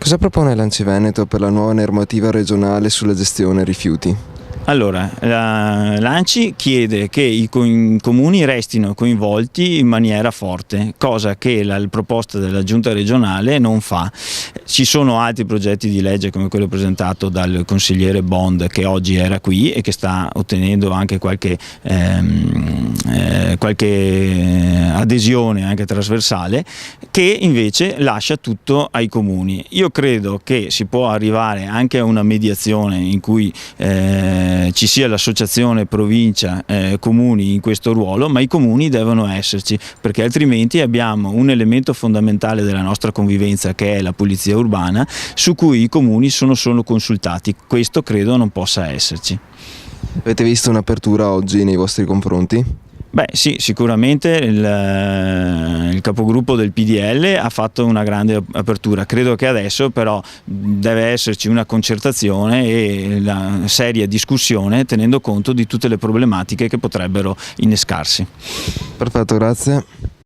Cosa propone l'ANCI Veneto per la nuova normativa regionale sulla gestione rifiuti? Allora, l'ANCI chiede che i comuni restino coinvolti in maniera forte, cosa che la proposta della Giunta regionale non fa. Ci sono altri progetti di legge come quello presentato dal consigliere Bond, che oggi era qui e che sta ottenendo anche qualche adesione anche trasversale, che invece lascia tutto ai comuni. Io credo che si può arrivare anche a una mediazione in cui ci sia l'associazione provincia comuni in questo ruolo, ma i comuni devono esserci, perché altrimenti abbiamo un elemento fondamentale della nostra convivenza, che è la pulizia urbana, su cui i comuni sono solo consultati. Questo credo non possa esserci. Avete visto un'apertura oggi nei vostri confronti? Beh sì, sicuramente il capogruppo del PDL ha fatto una grande apertura. Credo che adesso però deve esserci una concertazione e una seria discussione, tenendo conto di tutte le problematiche che potrebbero innescarsi. Perfetto, grazie.